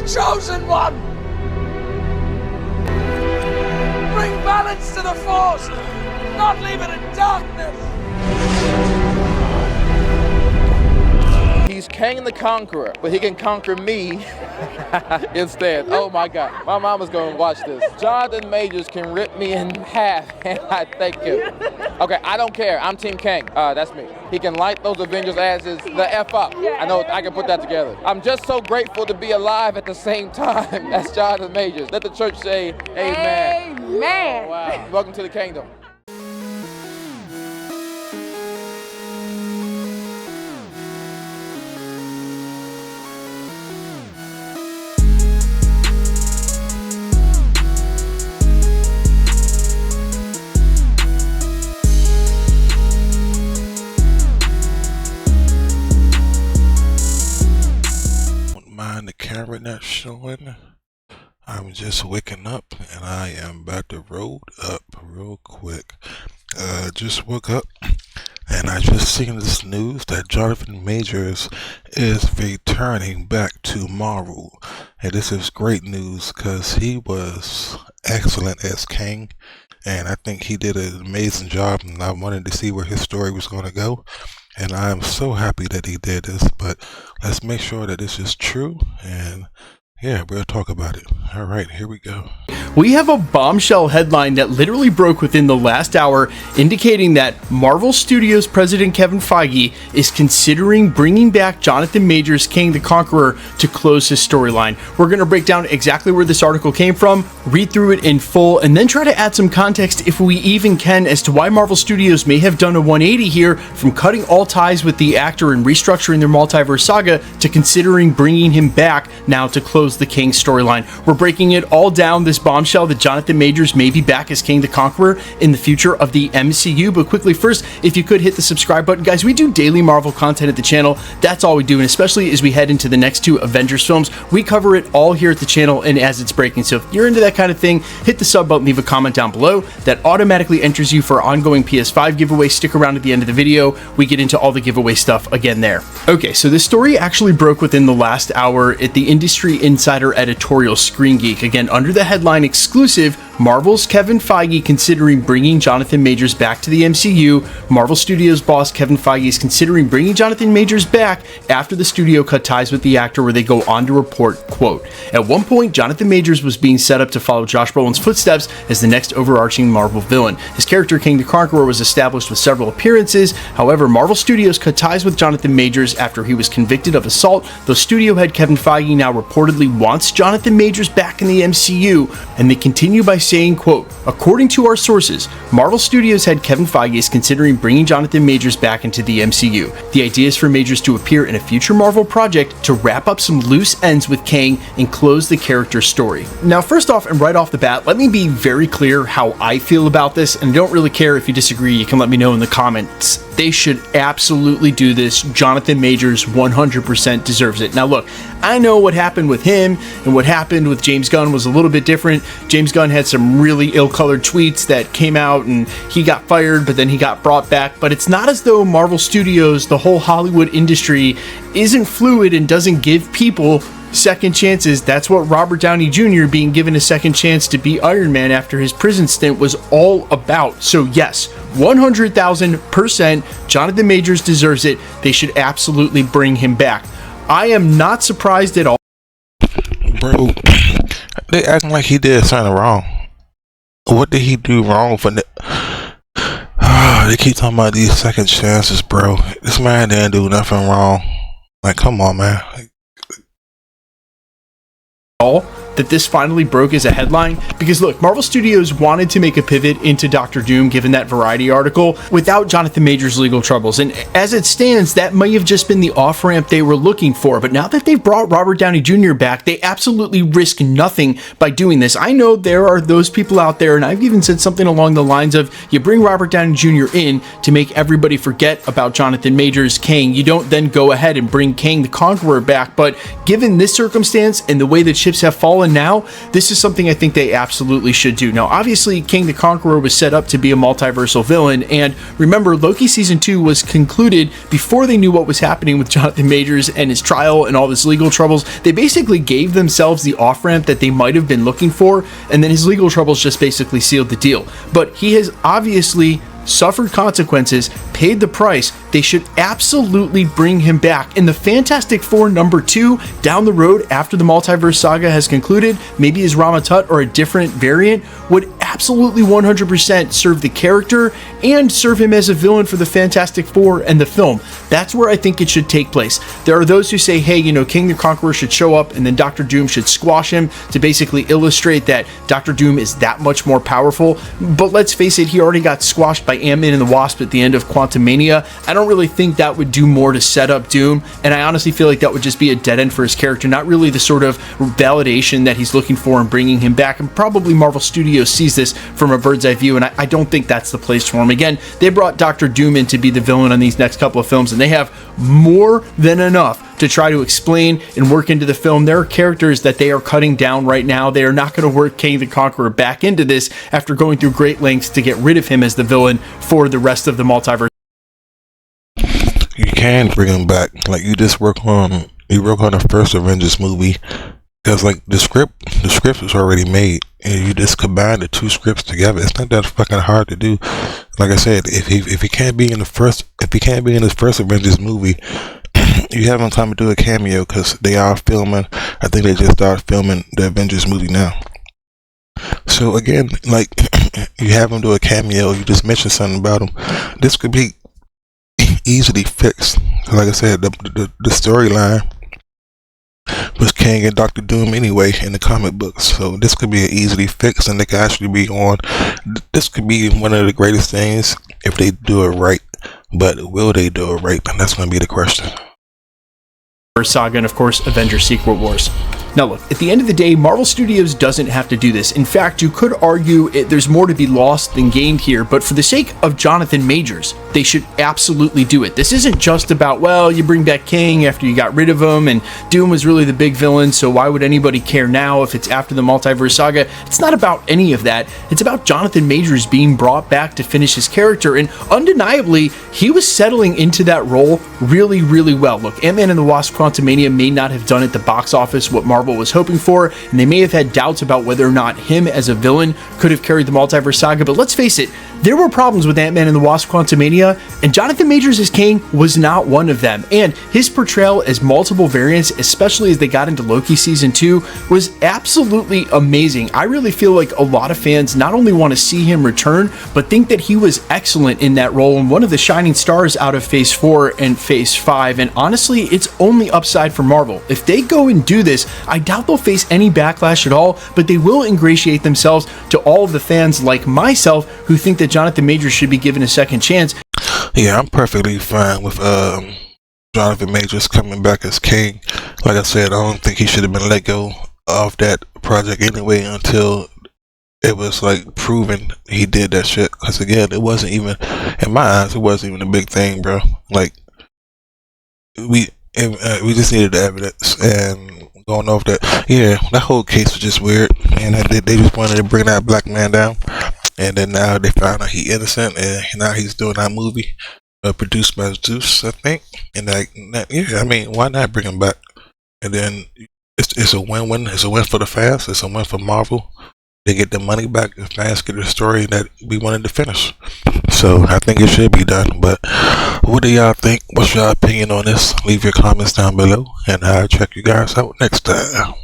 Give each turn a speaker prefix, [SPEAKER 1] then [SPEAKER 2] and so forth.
[SPEAKER 1] chosen one! Bring balance to the Force, not leave it in darkness!
[SPEAKER 2] He's Kang the Conqueror, but he can conquer me instead. Oh my God, my mama's gonna watch this. Jonathan Majors can rip me in half, and I thank him. Okay, I don't care, I'm Team Kang, that's me. He can light those Avengers asses the F up. I know I can put that together. I'm just so grateful to be alive at the same time. That's Jonathan Majors. Let the church say amen.
[SPEAKER 3] Amen.
[SPEAKER 2] Wow, welcome to the kingdom.
[SPEAKER 4] Mind the camera not showing. I'm just waking up and I am about to roll up real quick. Just woke up and I just seen this news that Jonathan Majors is returning back to Marvel. And this is great news because he was excellent as Kang, and I think he did an amazing job, and I wanted to see where his story was going to go. And I'm so happy that he did this, but let's make sure that this is true, and yeah, we'll talk about it. All right, here we go.
[SPEAKER 5] We have a bombshell headline that literally broke within the last hour, indicating that Marvel Studios president Kevin Feige is considering bringing back Jonathan Majors' Kang the Conqueror to close his storyline. We're going to break down exactly where this article came from, read through it in full, and then try to add some context, if we even can, as to why Marvel Studios may have done a 180 here from cutting all ties with the actor and restructuring their multiverse saga to considering bringing him back now to close the Kang storyline. We're breaking it all down, this bombshell that Jonathan Majors may be back as Kang the Conqueror in the future of the MCU. But quickly first, if you could hit the subscribe button. Guys, we do daily Marvel content at the channel. That's all we do, and especially as we head into the next two Avengers films, we cover it all here at the channel and as it's breaking. So if you're into that kind of thing, hit the sub button, leave a comment down below. That automatically enters you for our ongoing PS5 giveaway. Stick around at the end of the video. We get into all the giveaway stuff again there. Okay, so this story actually broke within the last hour at the Industry Insider editorial Screen Geek. Again, under the headline exclusive, Marvel's Kevin Feige considering bringing Jonathan Majors back to the MCU. Marvel Studios boss Kevin Feige is considering bringing Jonathan Majors back after the studio cut ties with the actor, where they go on to report, quote, "At one point, Jonathan Majors was being set up to follow Josh Brolin's footsteps as the next overarching Marvel villain. His character, Kang the Conqueror, was established with several appearances. However, Marvel Studios cut ties with Jonathan Majors after he was convicted of assault, though studio head Kevin Feige now reportedly wants Jonathan Majors back in the MCU." And they continue by saying, quote, "According to our sources, Marvel Studios head Kevin Feige is considering bringing Jonathan Majors back into the MCU. The idea is for Majors to appear in a future Marvel project to wrap up some loose ends with Kang and close the character's story." Now, first off and right off the bat, let me be very clear how I feel about this, and I don't really care if you disagree. You can let me know in the comments. They should absolutely do this. Jonathan Majors 100% deserves it. Now look, I know what happened with him and what happened with James Gunn was a little bit different. James Gunn had some really ill-colored tweets that came out and he got fired, but then he got brought back. But it's not as though Marvel Studios, the whole Hollywood industry, isn't fluid and doesn't give people second chances. That's what Robert Downey Jr. being given a second chance to be Iron Man after his prison stint was all about. So yes, 100,000% Jonathan Majors deserves it. They should absolutely bring him back. I am not surprised at all.
[SPEAKER 4] Bro, they acting like he did something wrong. What did he do wrong for they keep talking about these second chances, bro. This man didn't do nothing wrong. Like, come on, man.
[SPEAKER 5] That this finally broke as a headline, because look, Marvel Studios wanted to make a pivot into Doctor Doom given that Variety article without Jonathan Majors' legal troubles, and as it stands, that may have just been the off-ramp they were looking for. But now that they've brought Robert Downey Jr. back, they absolutely risk nothing by doing this. I know there are those people out there, and I've even said something along the lines of, you bring Robert Downey Jr. in to make everybody forget about Jonathan Majors' Kang. You don't then go ahead and bring Kang the Conqueror back. But given this circumstance and the way the chips have fallen villain now, this is something I think they absolutely should do. Now, obviously, Kang the Conqueror was set up to be a multiversal villain, and remember, Loki Season 2 was concluded before they knew what was happening with Jonathan Majors and his trial and all his legal troubles. They basically gave themselves the off-ramp that they might have been looking for, and then his legal troubles just basically sealed the deal. But he has obviously suffered consequences, paid the price. They should absolutely bring him back. In the Fantastic Four #2 down the road after the multiverse saga has concluded, maybe as Ramatut or a different variant would absolutely 100% serve the character and serve him as a villain for the Fantastic Four and the film. That's where I think it should take place. There are those who say, hey, King the Conqueror should show up and then Doctor Doom should squash him to basically illustrate that Doctor Doom is that much more powerful. But let's face it, he already got squashed by Ant-Man and the Wasp at the end of Quantumania. I don't really think that would do more to set up Doom, and I honestly feel like that would just be a dead end for his character, not really the sort of validation that he's looking for in bringing him back, and probably Marvel Studios sees this from a bird's eye view, and I don't think that's the place for him. Again, they brought Doctor Doom in to be the villain on these next couple of films, and they have more than enough to try to explain and work into the film. There are characters that they are cutting down right now. They are not going to work Kang the Conqueror back into this after going through great lengths to get rid of him as the villain for the rest of the multiverse.
[SPEAKER 4] You can bring him back. Like, you work on the first Avengers movie, because like the script was already made, and you just combine the two scripts together. It's not that fucking hard to do. Like I said, if he can't be in the first Avengers movie, you have him time to do a cameo, because they are filming. I think they just started filming the Avengers movie now. So again, like, you have him do a cameo. You just mention something about him. This could be easily fixed. Like I said, the storyline was Kang and Doctor Doom anyway in the comic books, so this could be easily fixed, and they could actually be on. This could be one of the greatest things if they do it right. But will they do it right? And that's going to be the question.
[SPEAKER 5] Saga and of course Avengers Secret Wars. Now look, at the end of the day, Marvel Studios doesn't have to do this. In fact, you could argue there's more to be lost than gained here, but for the sake of Jonathan Majors, they should absolutely do it. This isn't just about, well, you bring back Kang after you got rid of him, and Doom was really the big villain, so why would anybody care now if it's after the multiverse saga? It's not about any of that. It's about Jonathan Majors being brought back to finish his character, and undeniably, he was settling into that role really, really well. Look, Ant-Man and the Wasp Quantumania may not have done at the box office what Marvel was hoping for, and they may have had doubts about whether or not him as a villain could have carried the multiverse saga, but let's face it, there were problems with Ant-Man and the Wasp Quantumania, and Jonathan Majors as Kang was not one of them. And his portrayal as multiple variants, especially as they got into Loki Season 2, was absolutely amazing. I really feel like a lot of fans not only want to see him return, but think that he was excellent in that role and one of the shining stars out of Phase 4 and Phase 5. And honestly, it's only upside for Marvel. If they go and do this, I doubt they'll face any backlash at all, but they will ingratiate themselves to all of the fans like myself who think that Jonathan Majors should be given a second chance.
[SPEAKER 4] Yeah, I'm perfectly fine with Jonathan Majors coming back as Kang. Like I said, I don't think he should have been let go of that project anyway until it was like proven he did that shit. Because again, it wasn't even, in my eyes, it wasn't even a big thing, bro. Like, we just needed the evidence, and going off that, yeah, that whole case was just weird, and they just wanted to bring that black man down. And then now they found out he's innocent, and now he's doing that movie produced by Zeus, I think. And yeah, I mean, why not bring him back? And then it's a win-win. It's a win for the fans. It's a win for Marvel. They get the money back. The fans get the story that we wanted to finish. So I think it should be done. But what do y'all think? What's your opinion on this? Leave your comments down below, and I'll check you guys out next time.